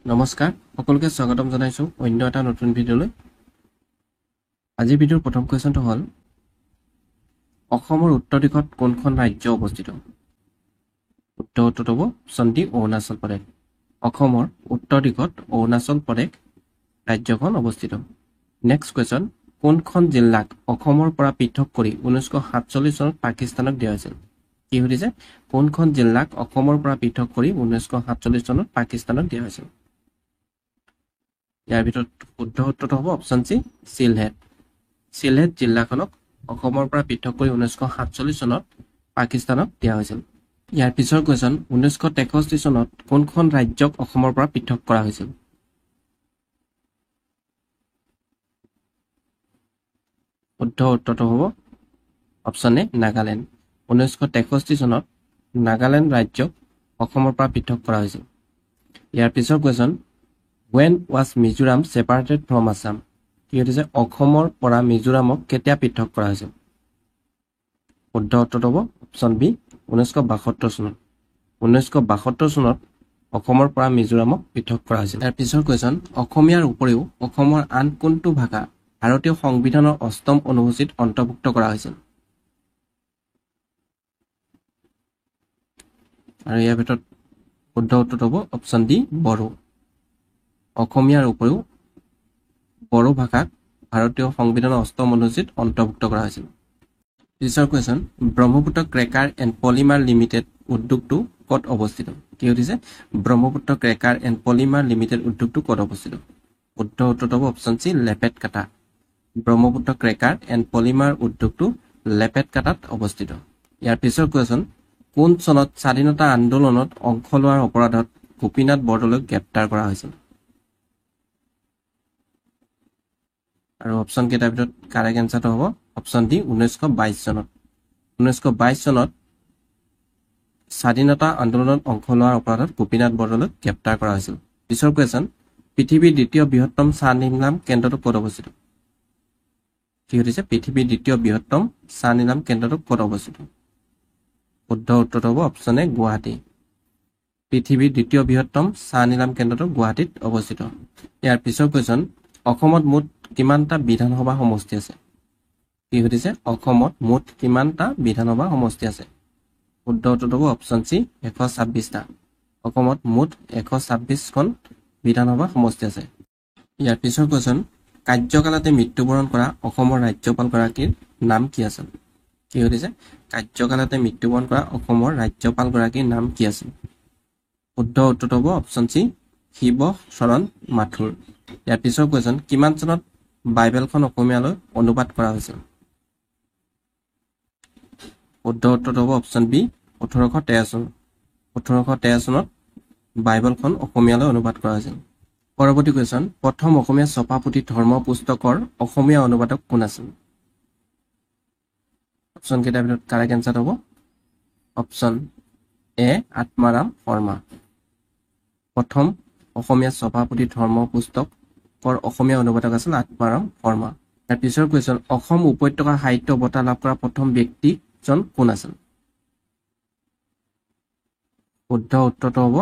নমস্কাৰ সকলোকে স্বাগতম জনাইছো অন্য এটা নতুন ভিডিঅলৈ আজি ভিডিঅৰ প্ৰথম কোৱেশ্চনটো হ'ল অসমৰ উত্তৰ দিশত কোনখন ৰাজ্য অৱস্থিত উত্তৰটো হ'ব অপচন ডি অৰুণাচল প্ৰদেশ অসমৰ উত্তৰ দিশত অৰুণাচল প্ৰদেশ ৰাজ্যখন অৱস্থিত নেক্সট কোৱেশ্চন কোনখন জিলাক অসমৰ পৰা পৃথক কৰি 1947 চনত পাকিস্তানক দিয়া হৈছিল কি হৈছে কোনখন জিলাক অসমৰ পৰা পৃথক কৰি 1947 চনত পাকিস্তানক দিয়া হৈছিল ইয়াৰ ভিতৰত শুদ্ধ উত্তৰটো হ'ব অপচন সি সিলহেট জিলাখনক অসমৰ পৰা পৃথক কৰি 1947 চনত পাকিস্তানক দিয়া হৈছিল ইয়াৰ পিছৰ কোৱেশ্চন 1963 চনত কোনখন ৰাজ্যক অসমৰ পৰা পৃথক কৰা হৈছিল শুদ্ধ উত্তৰটো হ'ব অপচন এ নাগালেণ্ড 1963 চনত নাগালেণ্ড ৰাজ্যক অসমৰ পৰা পৃথক কৰা হৈছিল ইয়াৰ পিছৰ question When was Mizoram separated from Assam? কি হৈছে অসমৰ পৰা মিজোৰামক কেতিয়া পৃথক কৰা হৈছিল শুদ্ধ উত্তৰটো হ'ব অপচন বি 1972 চনত 1972 চনত অসমৰ পৰা মিজোৰামক পৃথক কৰা হৈছিল ইয়াৰ পিছৰ কোৱেশ্চন অসমীয়াৰ উপৰিও অসমৰ আন কোনটো ভাষা ভাৰতীয় সংবিধানৰ অষ্টম অনুসূচীত অন্তৰ্ভুক্ত কৰা হৈছিল আৰু ইয়াৰ ভিতৰত শুদ্ধ উত্তৰটো হ'ব অপচন ডি বড়ো অসমীয়াৰ উপৰিও বড়ো ভাষাক ভাৰতীয় সংবিধানৰ অষ্টম অনুসূচীত অন্তৰ্ভুক্ত কৰা হৈছিল পিছৰ question Brahmaputra cracker and polymer limited উদ্যোগটো ক'ত অৱস্থিত কি হৈছে Brahmaputra cracker and polymer limited উদ্যোগটো ক'ত অৱস্থিত শুদ্ধ উত্তৰটো হ'ব option C Lepetkata Brahmaputra cracker and polymer উদ্যোগটো লেপেটকাটাত অৱস্থিত ইয়াৰ পিছৰ কোৱেশ্চন কোন চনত স্বাধীনতা আন্দোলনত অংশ লোৱাৰ অপৰাধত গোপীনাথ বৰদলৈক গ্ৰেপ্তাৰ কৰা হৈছিল আৰু অপচন কেইটাৰ ভিতৰত কাৰেক্ট এনসাৰটো হ'ব অপচন ডি 1922 চনত 1922 চনত স্বাধীনতা আন্দোলনত অংশ লোৱাৰ অপৰাধত গোপীনাথ বৰদলৈক গ্ৰেপ্তাৰ কৰা হৈছিল পিছৰ কোৱেশ্চন পৃথিৱীৰ দ্বিতীয় বৃহত্তম চাহ নিলাম কেন্দ্ৰটো ক'ত অৱস্থিত কি হৈছে পৃথিৱীৰ দ্বিতীয় বৃহত্তম চাহ নিলাম কেন্দ্ৰটো ক'ত অৱস্থিত শুদ্ধ উত্তৰটো হ'ব অপচন এ গুৱাহাটী পৃথিৱীৰ দ্বিতীয় বৃহত্তম চাহ নিলাম কেন্দ্ৰটো গুৱাহাটীত অৱস্থিত ইয়াৰ পিছৰ কোৱেশ্চন অসমত মুঠ কিমানটা বিধানসভা সমষ্টি আছে কি হৈছে অসমত মুঠ কিমানটা বিধানসভা সমষ্টি আছে শুদ্ধ উত্তৰটো হ'ব অপচন সি 126টা অসমত মুঠ 126খন বিধানসভা সমষ্টি আছে ইয়াৰ পিছৰ কোৱেশ্চন কাৰ্যকালতে মৃত্যুবৰণ কৰা অসমৰ ৰাজ্যপাল গৰাকীৰ নাম কি আছিল কি হৈছে কাৰ্যকালতে মৃত্যুবৰণ কৰা অসমৰ ৰাজ্যপাল গৰাকীৰ নাম কি আছিল শুদ্ধ উত্তৰটো হ'ব অপচন সি শিৱ শৰণ মাথুৰ ইয়াৰ পিছৰ কোৱেশ্চন কিমান চনত বাইবেলখন অসমীয়ালৈ অনুবাদ কৰা হৈছিল শুদ্ধ উত্তৰটো হ'ব অপচন বি 1813 চনত বাইবেলখন অসমীয়ালৈ অনুবাদ কৰা হৈছিল পৰৱৰ্তী কোৱেশ্চন প্ৰথম অসমীয়া ছপাপুথি ধৰ্ম পুস্তকৰ অসমীয়া অনুবাদক কোন আছিল অপচন কেইটাৰ ভিতৰত কাৰেক্ট এনসাৰ হ'ব অপচন এ আত্মাৰাম শৰ্মা প্ৰথম অসমীয়া ছপাপুথি ধৰ্ম পুস্তকৰ অসমীয়া অনুবাদক আছিল আত্মাৰাম শৰ্মা তাৰ পিছৰ কোৱেশ্চন অসম উপত্যকা সাহিত্য বঁটা লাভ কৰা প্ৰথম ব্যক্তিজন কোন আছিল শুদ্ধ উত্তৰটো হ'ব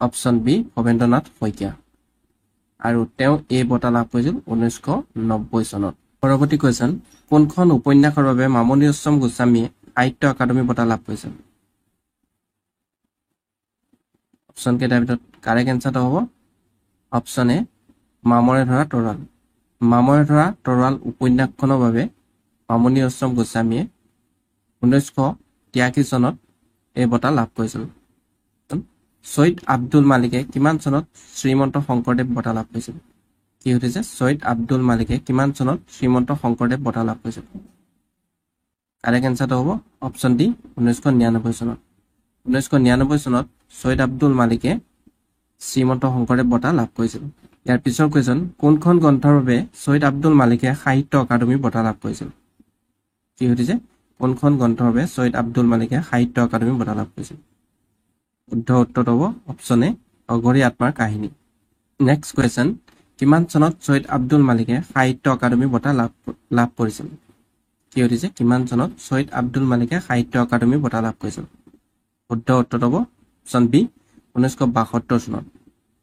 অপচন বি ভৱেন্দ্ৰনাথ শইকীয়া আৰু তেওঁ এই বঁটা লাভ কৰিছিল 1990 চনত পৰৱৰ্তী কোৱেশ্চন কোনখন উপন্যাসৰ বাবে মামণি ৰয়ছম গোস্বামীয়ে সাহিত্য একাডেমী বঁটা লাভ কৰিছিল অপচন কেইটাৰ ভিতৰত কাৰেক্ট এনসাৰটো হ'ব অপচন এ মামৰে ধৰা তৰোৱাল উপন্যাসখনৰ বাবে মামণি ৰয়ছম গোস্বামীয়ে 1983 চনত এই বঁটা লাভ কৰিছিল ছৈয়দ আব্দুল মালিকে কিমান চনত শ্ৰীমন্ত শংকৰদেৱ বঁটা লাভ কৰিছিল কি হৈছে ছৈয়দ আব্দুল মালিকে কিমান চনত শ্ৰীমন্ত শংকৰদেৱ বঁটা লাভ কৰিছিল কাৰেক্ট এনসাৰটো হ'ব অপচন ডি 1999 চনত 1999 চনত ছৈয়দ আব্দুল মালিকে শ্ৰীমন্ত শংকৰদেৱ বঁটা লাভ কৰিছিল ইয়াৰ পিছৰ কোৱেশ্চন কোনখন গ্ৰন্থৰ বাবে ছৈয়দ আব্দুল মালিকে সাহিত্য একাডেমী বঁটা লাভ কৰিছিল কি হৈছে কোনখন গ্ৰন্থৰ বাবে ছৈয়দ আব্দুল মালিকে সাহিত্য একাডেমী বঁটা লাভ কৰিছিল শুদ্ধ উত্তৰটো হ'ব অপচন এ অঘৰী আত্মাৰ কাহিনী নেক্সট কোৱেশ্চন কিমান চনত ছৈয়দ আব্দুল মালিকে সাহিত্য একাডেমী বঁটা লাভ কৰিছিল কি হৈছে কিমান চনত ছৈয়দ আব্দুল মালিকে সাহিত্য একাডেমী বঁটা লাভ কৰিছিল শুদ্ধ উত্তৰটো হ'ব অপচন বি 1972 চনত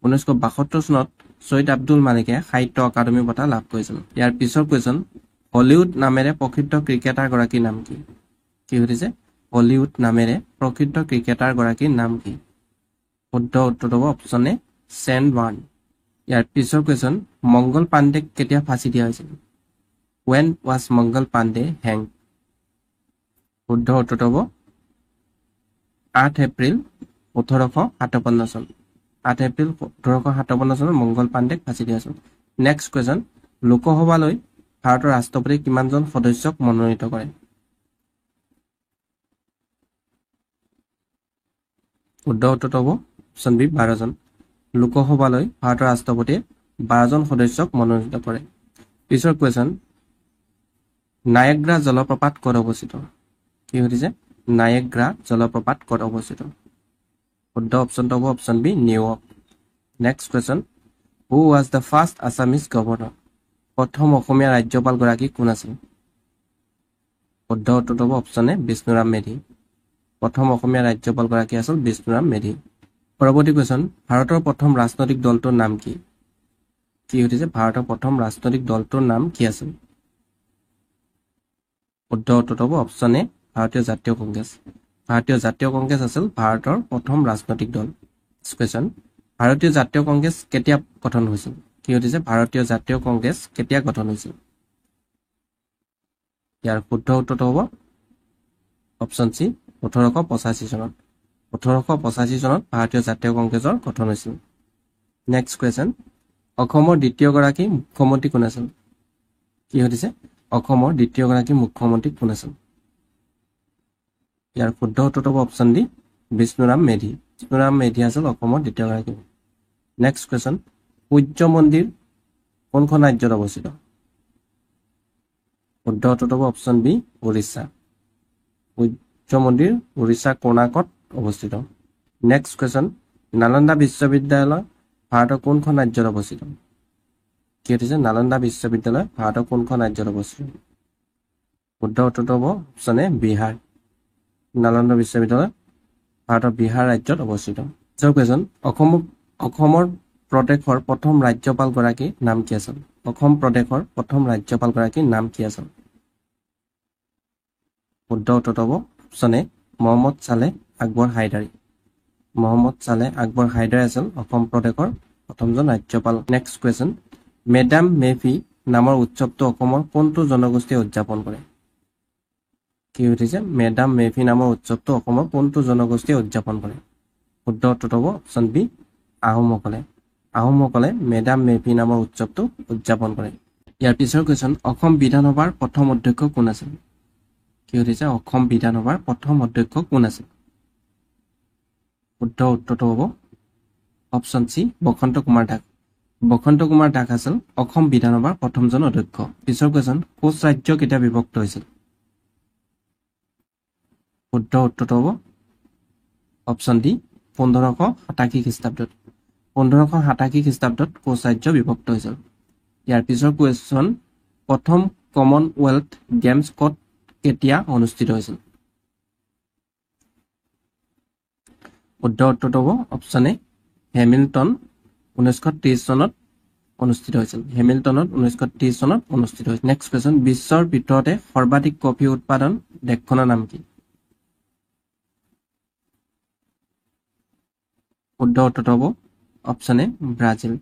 1972 চনত সৈয়দ আব্দুল মালিকে সাহিত্য অকাডেমি বঁটা লাভ কৰিছিল ইয়াৰ পিছৰ কোৱেশ্চন হলিউড নামেৰে প্ৰসিদ্ধ ক্ৰিকেটাৰ গৰাকীৰ নাম কি কি হৈছে হলিউড নামেৰে প্ৰসিদ্ধ ক্ৰিকেটাৰ গৰাকীৰ নাম কি শুদ্ধ উত্তৰ হ'ব অপচন এ ছেন বাৰ্ন ইয়াৰ পিছৰ কোৱেশ্চন মংগল পাণ্ডেক কেতিয়া ফাঁচি দিয়া হৈছিল when was Mangal Pandey hanged শুদ্ধ উত্তৰ হ'ব 8 এপ্ৰিল 1857 চন 8 এপ্ৰিল 1857 চনত মংগল পাণ্ডেক ফাঁচি দিয়া হৈছিল নেক্সট কোৱেশ্চন লোকসভালৈ ভাৰতৰ ৰাষ্ট্ৰপতি কিমানজন সদস্যক মনোনীত কৰে শুদ্ধ উত্তৰ হ'ব অপচন বি 12 জন লোকসভালৈ ভাৰতৰ ৰাষ্ট্ৰপতিয়ে 12 জন সদস্যক মনোনীত কৰে পিছৰ কোৱেশ্চন নায়াগ্ৰা জলপ্ৰপাত ক'ত অৱস্থিত কি হৈছে নায়াগ্ৰা জলপ্ৰপাত ক'ত অৱস্থিত শুদ্ধ অপচন হ'ব option B New York next question who was the first Assamese governor প্ৰথম অসমীয়া ৰাজ্যপাল গৰাকী কোন আছিল শুদ্ধ উত্তৰ হ'ব অপচন এ বিষ্ণুৰাম মেধি প্ৰথম অসমীয়া ৰাজ্যপাল গৰাকী আছিল বিষ্ণুৰাম মেধি পৰৱৰ্তী কোৱেশ্চন ভাৰতৰ প্ৰথম ৰাজনৈতিক দলটোৰ নাম কি কি হৈছে ভাৰতৰ প্ৰথম ৰাজনৈতিক দলটোৰ নাম কি আছিল শুদ্ধ উত্তৰ হ'ব অপচন এ ভাৰতীয় জাতীয় কংগ্ৰেছ ভাৰতীয় জাতীয় কংগ্ৰেছ আছিল ভাৰতৰ প্ৰথম ৰাজনৈতিক দল কোৱেশ্চন ভাৰতীয় জাতীয় কংগ্ৰেছ কেতিয়া গঠন হৈছিল কি হৈছে ভাৰতীয় জাতীয় কংগ্ৰেছ কেতিয়া গঠন হৈছিল ইয়াৰ শুদ্ধ উত্তৰ হ'ব অপচন সি 1885 চনত 1885 চনত ভাৰতীয় জাতীয় কংগ্ৰেছৰ গঠন হৈছিল নেক্সট কোৱেশ্চন অসমৰ দ্বিতীয় গৰাকী মুখ্যমন্ত্ৰী কোন আছিল কি হৈছে অসমৰ দ্বিতীয় গৰাকী মুখ্যমন্ত্ৰী কোন আছিল ইয়াৰ শুদ্ধ উত্তৰ হ'ব অপচন ডি বিষ্ণুৰাম মেধি বিষ্ণুৰাম মেধি আছিল অসমৰ দ্বিতীয় গৰাকী নেক্সট কোৱেশ্চন সূৰ্য মন্দিৰ কোনখন ৰাজ্যত অৱস্থিত শুদ্ধ উত্তৰ হ'ব অপচন বি উৰিষ্যা সূৰ্য মন্দিৰ উৰিষ্যা কৰ্ণাটকত অৱস্থিত নেক্সট কোৱেশ্চন নালন্দা বিশ্ববিদ্যালয় ভাৰতৰ কোনখন ৰাজ্যত অৱস্থিত কি হৈছে নালন্দা বিশ্ববিদ্যালয় ভাৰতৰ কোনখন ৰাজ্যত অৱস্থিত শুদ্ধ উত্তৰ হ'ব অপচন এ বিহাৰ নালন্দা বিশ্ববিদ্যালয় ভাৰতৰ বিহাৰ ৰাজ্যত অৱস্থিত পিছৰ কোৱেশ্চন অসমৰ প্ৰদেশৰ প্ৰথম ৰাজ্যপাল গৰাকীৰ নাম কি আছিল অসম প্ৰদেশৰ প্ৰথম ৰাজ্যপাল গৰাকীৰ নাম কি আছিল শুদ্ধ উত্তৰ হ'ব অপচন এ মহম্মদ চালে আকবৰ হাইদাৰী মহম্মদ চালে আকবৰ হাইদাৰী আছিল অসম প্ৰদেশৰ প্ৰথমজন ৰাজ্যপাল নেক্সট কোৱেশ্চন মেডাম মেফি নামৰ উৎসৱটো অসমৰ কোনটো জনগোষ্ঠীয়ে উদযাপন কৰে কি হৈছে মেডাম মেফি নামৰ উৎসৱটো অসমৰ কোনটো জনগোষ্ঠীয়ে উদযাপন কৰে শুদ্ধ উত্তৰ হ'ব অপচন বি আহোমসকলে মেডাম মেফি নামৰ উৎসৱটো উদযাপন কৰে ইয়াৰ পিছৰ কোৱেশ্চন অসম বিধানসভাৰ প্ৰথম অধ্যক্ষ কোন আছিল কি হৈছে অসম বিধানসভাৰ প্ৰথম অধ্যক্ষ কোন আছিল শুদ্ধ উত্তৰটো হ'ব অপচন সি বসন্ত কুমাৰ দাস আছিল অসম বিধানসভাৰ প্ৰথমজন অধ্যক্ষ পিছৰ কোৱেশ্চন কোচ ৰাজ্য কেতিয়া বিভক্ত হৈছিল শুদ্ধ উত্তৰটো হ'ব অপচন ডি 1587 খ্ৰীষ্টাব্দত 1587 খ্ৰীষ্টাব্দত কোচ ৰাজ্য বিভক্ত হৈছিল ইয়াৰ পিছৰ কোৱেশ্চন প্ৰথম কমনৱেলথ গেমছ ক'ত কেতিয়া অনুষ্ঠিত হৈছিল শুদ্ধ উত্তৰটো হ'ব অপচন এ হেমিল্টন 1930 চনত অনুষ্ঠিত হৈছিল হেমিল্টনত 1930 চনত অনুষ্ঠিত হৈছিল নেক্সট কোৱেশ্চন বিশ্বৰ ভিতৰতে সৰ্বাধিক কফি উৎপাদন দেশখনৰ নাম কি শুদ্ধ উত্তৰটো হ'ব অপচন এ ব্ৰাজিল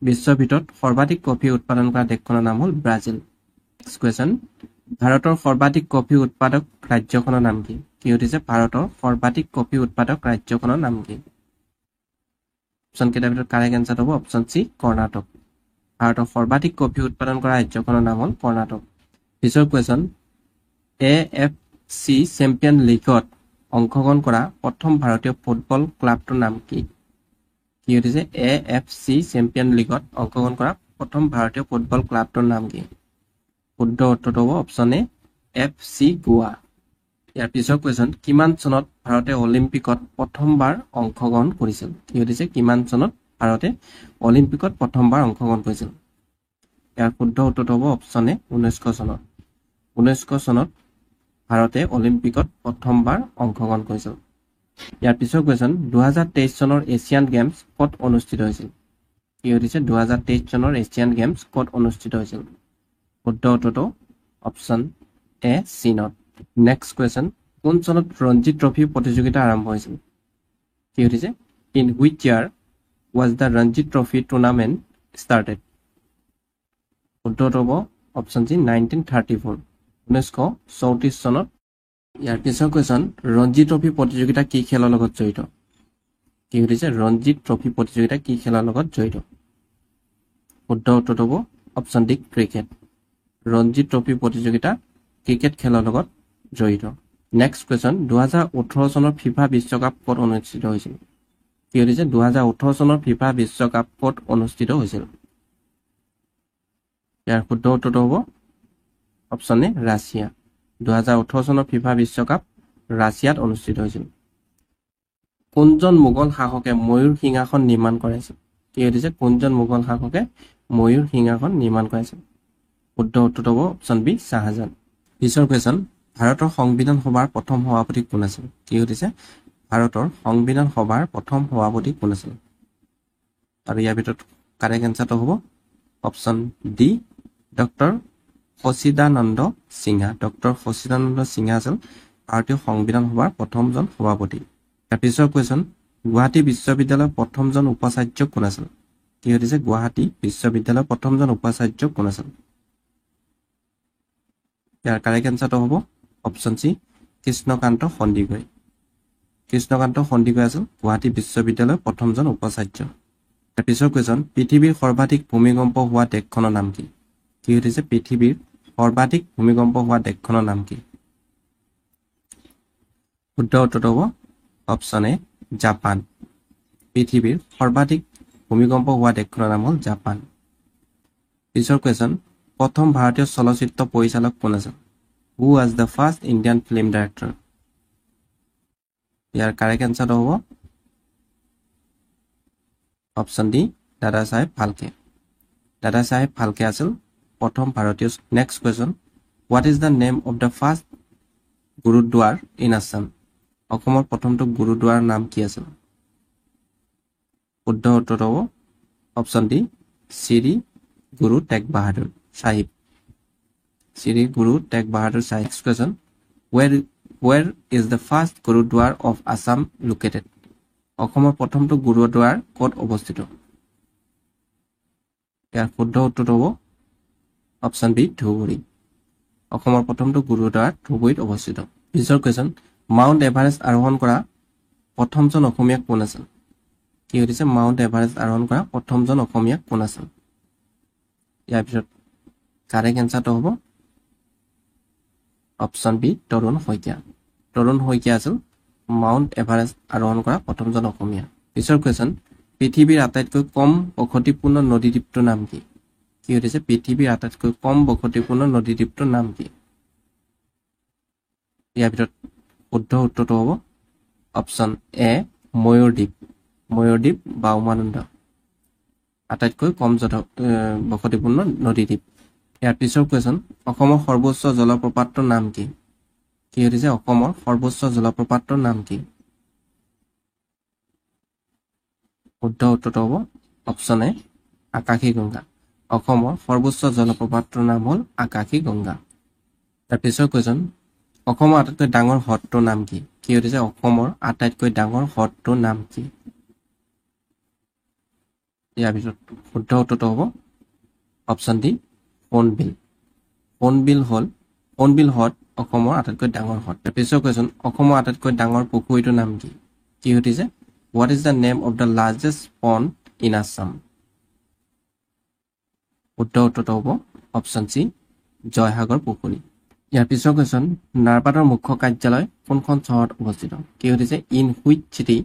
বিশ্বৰ ভিতৰত সৰ্বাধিক কফি উৎপাদন কৰা দেশখনৰ নাম হ'ল ব্ৰাজিল নেক্সট কোৱেশ্চন ভাৰতৰ সৰ্বাধিক কফি উৎপাদক ৰাজ্যখনৰ নাম কি কি হৈছে ভাৰতৰ সৰ্বাধিক কফি উৎপাদক ৰাজ্যখনৰ নাম কি অপচন কেইটাৰ ভিতৰত কাৰেক্ট এনসাৰ হ'ব অপচন সি কৰ্ণাটক ভাৰতৰ সৰ্বাধিক কফি উৎপাদন কৰা ৰাজ্যখনৰ নাম হ'ল কৰ্ণাটক পিছৰ কোৱেশ্চন AFC চেম্পিয়ন লীগত অংশগ্ৰহণ কৰা প্ৰথম ভাৰতীয় ফুটবল ক্লাবটোৰ নাম কি কি হৈছে AFC চেম্পিয়ন লীগত অংশগ্ৰহণ কৰা প্ৰথম ভাৰতীয় ফুটবল ক্লাবটোৰ নাম কি শুদ্ধ উত্তৰটো হ'ব অপচন এ FC গোৱা ইয়াৰ পিছৰ কোৱেশ্চন কিমান চনত ভাৰতে অলিম্পিকত প্ৰথমবাৰ অংশগ্ৰহণ কৰিছিল কি হৈছে কিমান চনত ভাৰতে অলিম্পিকত প্ৰথমবাৰ অংশগ্ৰহণ কৰিছিল ইয়াৰ শুদ্ধ উত্তৰটো হ'ব অপচন এ 1900 চনত 1900 চনত ভাৰতে অলিম্পিকত প্ৰথমবাৰ অংশগ্ৰহণ কৰিছিল ইয়াৰ পিছৰ কোৱেশ্চন 2023 চনৰ এছিয়ান গেমছ ক'ত অনুষ্ঠিত হৈছিল কি হৈছে 2023 চনৰ এছিয়ান গেমছ ক'ত অনুষ্ঠিত হৈছিল শুদ্ধ উত্তৰটো অপচন এ চীনত নেক্সট কোৱেশ্চন কোন চনত ৰঞ্জি ট্ৰফি প্ৰতিযোগিতা আৰম্ভ হৈছিল কি হৈছে in which year was the Ranji Trophy tournament started শুদ্ধ উত্তৰ হ'ব অপচন সি 1934 1934 চনত ইয়াৰ পিছৰ কোৱেশ্চন ৰঞ্জি ট্ৰফি প্ৰতিযোগিতা কি খেলৰ লগত জড়িত কি হৈছে ৰঞ্জি ট্ৰফি প্ৰতিযোগিতা কি খেলৰ লগত জড়িত শুদ্ধ উত্তৰ হ'ব option D cricket Ranji trophy প্ৰতিযোগিতা ক্ৰিকেট খেলৰ লগত জড়িত নেক্সট কোৱেশ্চন 2018 চনৰ ফিফা বিশ্বকাপ ক'ত অনুষ্ঠিত হৈছিল কি হৈছে 2018 চনৰ ফিফা বিশ্বকাপ ক'ত অনুষ্ঠিত হৈছিল ইয়াৰ শুদ্ধ উত্তৰটো হ'ব অপচন এ ৰাছিয়া 2018 চনৰ ফিফা বিশ্বকাপ ৰাছিয়াত অনুষ্ঠিত হৈছিল কোনজন মোগল শাসকে ময়ূৰ সিংহাসন নিৰ্মাণ কৰাইছিল কি হৈছে কোনজন মোগল শাসকে ময়ূৰ সিংহাসন নিৰ্মাণ কৰাইছিল শুদ্ধ উত্তৰটো হ'ব অপচন বি শাহজাহান পিছৰ কোৱেশ্চন ভাৰতৰ সংবিধান সভাৰ প্ৰথম সভাপতি কোন আছিল কি হৈছে ভাৰতৰ সংবিধান সভাৰ প্ৰথম সভাপতি কোন আছিল আৰু ইয়াৰ ভিতৰত কাৰেক্ট এনসাৰটো হ'ব option D doctor Sachchidananda Sinha doctor Sachchidananda Sinha আছিল ভাৰতীয় সংবিধান সভাৰ প্ৰথমজন সভাপতি ইয়াৰ পিছৰ কোৱেশ্চন গুৱাহাটী বিশ্ববিদ্যালয়ৰ প্ৰথমজন উপাচাৰ্য কোন আছিল কি হৈছে গুৱাহাটী বিশ্ববিদ্যালয়ৰ প্ৰথমজন উপাচাৰ্য কোন আছিল ইয়াৰ কাৰেক্ট এনসাৰটো হ'ব অপচন সি কৃষ্ণকান্ত সন্দিকৈ কৃষ্ণকান্ত সন্দিকৈ আছিল গুৱাহাটী বিশ্ববিদ্যালয়ৰ প্ৰথমজন উপাচাৰ্য ইয়াৰ পিছৰ কোৱেশ্চন পৃথিৱীৰ সৰ্বাধিক ভূমিকম্প হোৱা দেশখনৰ নাম কি কি হৈছে পৃথিৱীৰ সৰ্বাধিক ভূমিকম্প হোৱা দেশখনৰ নাম কি শুদ্ধ উত্তৰটো হ'ব অপচন এ জাপান পৃথিৱীৰ সৰ্বাধিক ভূমিকম্প হোৱা দেশখনৰ নাম হ'ল জাপান পিছৰ কোৱেশ্চন প্ৰথম ভাৰতীয় চলচ্চিত্ৰ পৰিচালক কোন আছিল who was the first Indian film director ইয়াৰ কাৰেক্ট এনসাৰটো হ'ব অপচন ডি দাদা সাহেব ফালকে আছিল প্ৰথম ভাৰতীয় next question what is the name of the first gurdwara in Assam অসমৰ প্ৰথমটো গুৰুদ্বাৰৰ নাম কি আছিল শুদ্ধ উত্তৰটো হ'ব option D Shri Guru Tegh Bahadur Sahib Shri Guru Tegh Bahadur Sahib next question where is the first Gurudwar of Assam located অসমৰ প্ৰথমটো গুৰুদ্বাৰ ক'ত অৱস্থিত ইয়াৰ শুদ্ধ উত্তৰটো হ'ব অপচন বি ধুবুৰী অসমৰ প্ৰথমটো গুৰুদ্বাৰ ধুবুৰীত অৱস্থিত পিছৰ কোৱেশ্চন মাউণ্ট এভাৰেষ্ট আৰোহণ কৰা প্ৰথমজন অসমীয়া কোন আছিল কি হৈছে মাউণ্ট এভাৰেষ্ট আৰোহণ কৰা প্ৰথমজন অসমীয়া কোন আছিল ইয়াৰ পিছত কাৰেক্ট এনসাৰটো হ'ব অপচন বি তৰুণ শইকীয়া আছিল মাউণ্ট এভাৰেষ্ট আৰোহণ কৰা প্ৰথমজন অসমীয়া পিছৰ কোৱেশ্চন পৃথিৱীৰ আটাইতকৈ কম বসতিপূৰ্ণ নদীদ্বীপটোৰ নাম কি কি হৈছে পৃথিৱীৰ আটাইতকৈ কম বসতিপূৰ্ণ নদীদ্বীপটোৰ নাম কি ইয়াৰ ভিতৰত শুদ্ধ উত্তৰটো হ'ব অপচন এ ময়ূৰদ্বীপ বা উমানন্দ আটাইতকৈ কম বসতিপূৰ্ণ নদীদ্বীপ ইয়াৰ পিছৰ কোৱেশ্চন অসমৰ সৰ্বোচ্চ জলপ্ৰপাতৰ নাম কি কি হৈছে অসমৰ সৰ্বোচ্চ জলপ্ৰপাতৰ নাম কি শুদ্ধ উত্তৰটো হ'ব অপচন এ আকাশী গংগা অসমৰ সৰ্বোচ্চ জলপ্ৰপাতৰ নাম হ'ল আকাশী গংগা তাৰ পিছৰ কোৱেশ্চন অসমৰ আটাইতকৈ ডাঙৰ হ্ৰদটোৰ নাম কি কি হৈছে অসমৰ আটাইতকৈ ডাঙৰ হ্ৰদটোৰ নাম কি ইয়াৰ পিছত শুদ্ধ উত্তৰটো হ'ব অপচন ডি সোণবিল হ্ৰদ অসমৰ আটাইতকৈ ডাঙৰ হ্ৰদ তাৰ পিছৰ কোৱেশ্চন অসমৰ আটাইতকৈ ডাঙৰ পুখুৰীটোৰ নাম কি কি হৈছে what is the name of the largest pond in Assam শুদ্ধ উত্তৰটো হ'ব অপচন চি জয়সাগৰ পুখুৰী ইয়াৰ পিছৰ কোৱেশ্চন নাৰবাদৰ মুখ্য কাৰ্যালয় কোনখন চহৰত অৱস্থিত কি হৈছে in which city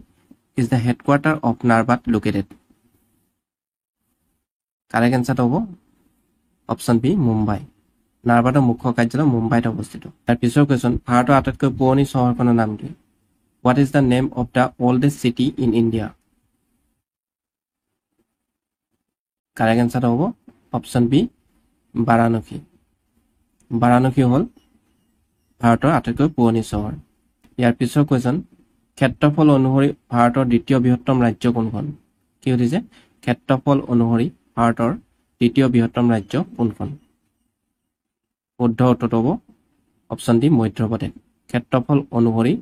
is the headquarter of NABARD located correct এনসাৰটো হ'ব অপচন বি মুম্বাই নাৰবাদৰ মুখ্য কাৰ্যালয় মুম্বাইত অৱস্থিত তাৰ পিছৰ কোৱেশ্চন ভাৰতৰ আটাইতকৈ পুৰণি চহৰখনৰ নাম কি what is the name of the oldest city in India correct এনসাৰটো হ'ব অপচন বি বাৰাণসী হ'ল ভাৰতৰ আটাইতকৈ পুৰণি চহৰ ইয়াৰ পিছৰ কোৱেশ্চন ক্ষেত্ৰফল অনুসৰি ভাৰতৰ দ্বিতীয় বৃহত্তম ৰাজ্য কোনখন কি হৈছে ক্ষেত্ৰফল অনুসৰি ভাৰতৰ দ্বিতীয় বৃহত্তম ৰাজ্য কোনখন শুদ্ধ উত্তৰটো হ'ব অপশ্যন ডি মধ্যপ্ৰদেশ ক্ষেত্ৰফল অনুসৰি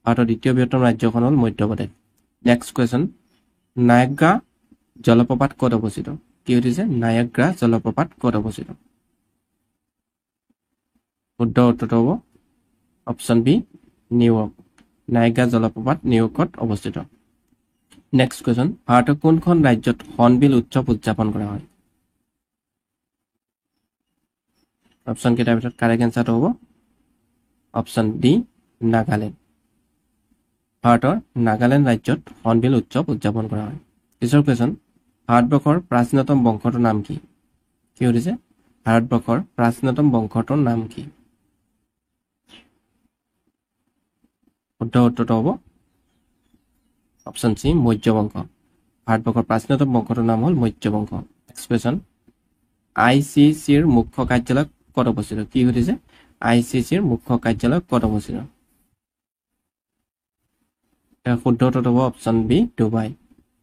ভাৰতৰ দ্বিতীয় বৃহত্তম ৰাজ্যখন হ'ল মধ্যপ্ৰদেশ নেক্সট কুৱেশ্যন নায়াগ্ৰা জলপ্ৰপাত ক'ত অৱস্থিত কি হৈছে নায়াগ্ৰা জলপ্ৰপাত ক'ত অৱস্থিত শুদ্ধ উত্তৰটো হ'ব অপশ্যন বি নিউয়ৰ্ক নায়াগ্ৰা জলপ্ৰপাত নিউয়ৰ্কত অৱস্থিত নেক্সট কুৱেশ্যন ভাৰতৰ কোনখন ৰাজ্যত হৰ্ণবিল উৎসৱ উদযাপন কৰা হয় অপশ্যন কেইটাৰ ভিতৰত কাৰেক্ট এনসাৰটো হ'ব অপশ্যন ডি নাগালেণ্ড ভাৰতৰ নাগালেণ্ড ৰাজ্যত হৰ্ণবিল উৎসৱ উদযাপন কৰা হয় পিছৰ কুৱেশ্যন ভাৰতবৰ্ষৰ প্ৰাচীনতম বংশটোৰ নাম কি কি সুধিছে ভাৰতবৰ্ষৰ প্ৰাচীনতম বংশটোৰ নাম কি শুদ্ধ উত্তৰটো হ'ব অপশ্যন সি মৌৰ্য বংশ ভাৰতবৰ্ষৰ প্ৰাচীনতম বংশটোৰ নাম হ'ল মৌৰ্য বংশ নেক্সট কুৱেশ্যন ICCৰ মুখ্য কাৰ্যালয় ক'ত অৱস্থিত কি সুধিছে ICCৰ মুখ্য কাৰ্যালয় ক'ত অৱস্থিত শুদ্ধ উত্তৰটো হ'ব অপশ্যন বি ডুবাই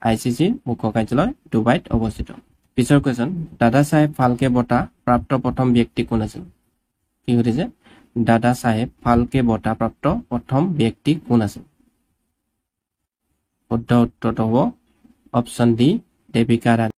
ICCৰ মুখ্য কাৰ্যালয় ডুবাইত অৱস্থিত পিছৰ কুৱেশ্যন দাদা চাহেব ফাল্কে বঁটা প্ৰাপ্ত প্ৰথম ব্যক্তি কোন আছিল কি সুধিছে দাদা চাহেব ফাল্কে বঁটা প্ৰাপ্ত প্ৰথম ব্যক্তি কোন আছিল শুদ্ধ উত্তৰটো হ'ব অপশ্যন ডি দেবিকা ৰাণী